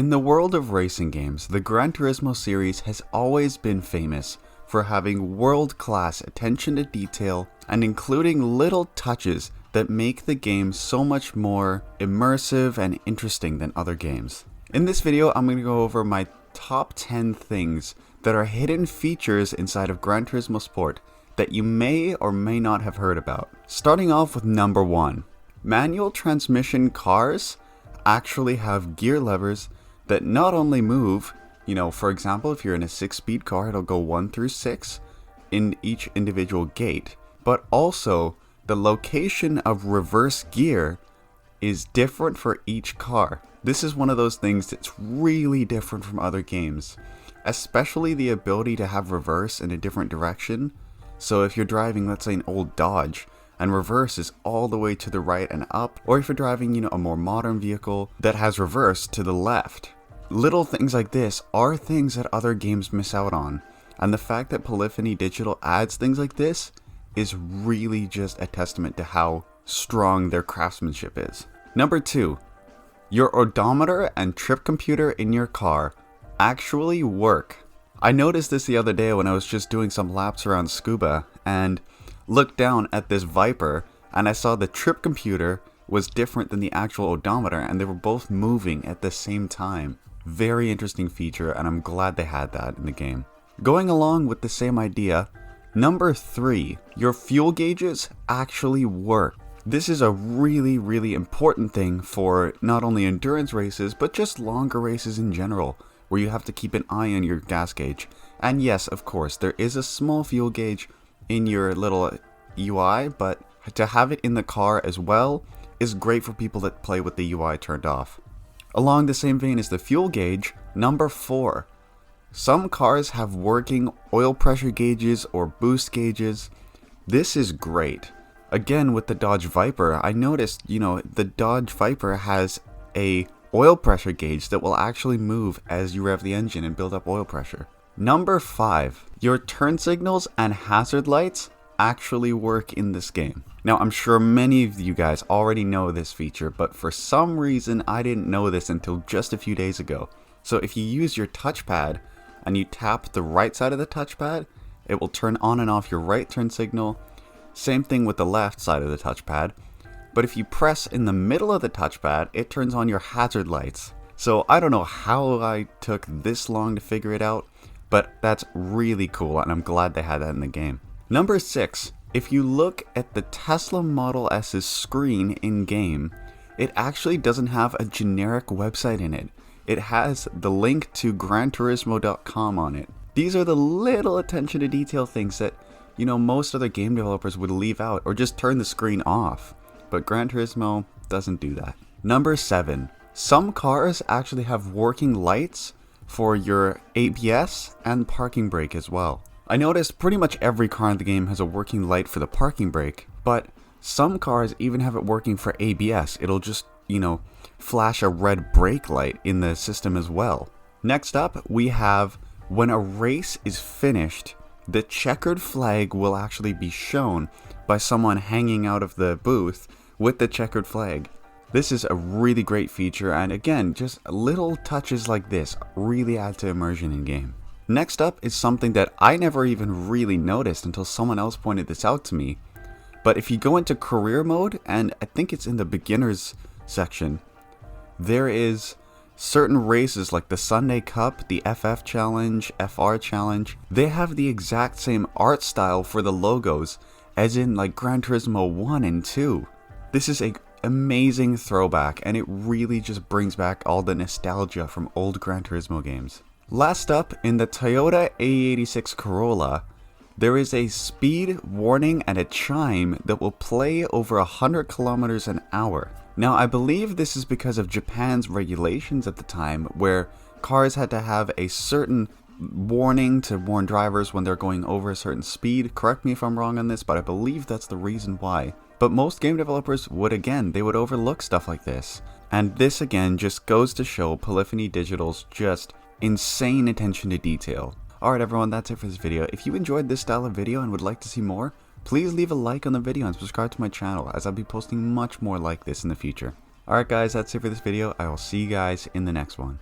In the world of racing games, the Gran Turismo series has always been famous for having world-class attention to detail and including little touches that make the game so much more immersive and interesting than other games. In this video, I'm going to go over my top 10 things that are hidden features inside of Gran Turismo Sport that you may or may not have heard about. Starting off with number 1. Manual transmission cars actually have gear levers that not only move, for example, if you're in a 6-speed car, it'll go 1 through 6 in each individual gate, but also the location of reverse gear is different for each car. This is one of those things that's really different from other games, especially the ability to have reverse in a different direction. So if you're driving, let's say, an old Dodge, and reverse is all the way to the right and up, or if you're driving, a more modern vehicle that has reverse to the left. Little things like this are things that other games miss out on, and the fact that Polyphony Digital adds things like this is really just a testament to how strong their craftsmanship is. Number 2, your odometer and trip computer in your car actually work. I noticed this the other day when I was just doing some laps around Scuba and looked down at this Viper, and I saw the trip computer was different than the actual odometer, and they were both moving at the same time. Very interesting feature, and I'm glad they had that in the game. Going along with the same idea, number 3, your fuel gauges actually work. This is a really important thing for not only endurance races, but just longer races in general, where you have to keep an eye on your gas gauge. And yes, of course, there is a small fuel gauge in your little UI, but to have it in the car as well is great for people that play with the UI turned off. Along the same vein as the fuel gauge, number 4. Some cars have working oil pressure gauges or boost gauges. This is great. Again, with the Dodge Viper, I noticed, the Dodge Viper has a oil pressure gauge that will actually move as you rev the engine and build up oil pressure. Number 5. Your turn signals and hazard lights actually work in this game. Now, I'm sure many of you guys already know this feature, but for some reason I didn't know this until just a few days ago. So if you use your touchpad and you tap the right side of the touchpad, it will turn on and off your right turn signal. Same thing with the left side of the touchpad. But if you press in the middle of the touchpad, it turns on your hazard lights. So I don't know how I took this long to figure it out, but that's really cool, and I'm glad they had that in the game. Number 6, if you look at the Tesla Model S's screen in-game, it actually doesn't have a generic website in it. It has the link to GranTurismo.com on it. These are the little attention to detail things that, most other game developers would leave out or just turn the screen off. But Gran Turismo doesn't do that. Number 7, some cars actually have working lights for your ABS and parking brake as well. I noticed pretty much every car in the game has a working light for the parking brake, but some cars even have it working for ABS. It'll just, flash a red brake light in the system as well. Next up, we have when a race is finished, the checkered flag will actually be shown by someone hanging out of the booth with the checkered flag. This is a really great feature, and again, just little touches like this really add to immersion in game. Next up is something that I never even really noticed until someone else pointed this out to me. But if you go into career mode, and I think it's in the beginners section, there is certain races like the Sunday Cup, the FF Challenge, FR Challenge. They have the exact same art style for the logos as in like Gran Turismo 1 and 2. This is an amazing throwback, and it really just brings back all the nostalgia from old Gran Turismo games. Last up, in the Toyota A86 Corolla, there is a speed warning and a chime that will play over 100 kilometers an hour. Now, I believe this is because of Japan's regulations at the time, where cars had to have a certain warning to warn drivers when they're going over a certain speed. Correct me if I'm wrong on this, but I believe that's the reason why. But most game developers would overlook stuff like this. And this again just goes to show Polyphony Digital's just insane attention to detail. Alright everyone, that's it for this video. If you enjoyed this style of video and would like to see more, please leave a like on the video and subscribe to my channel, as I'll be posting much more like this in the future. Alright guys, that's it for this video. I will see you guys in the next one.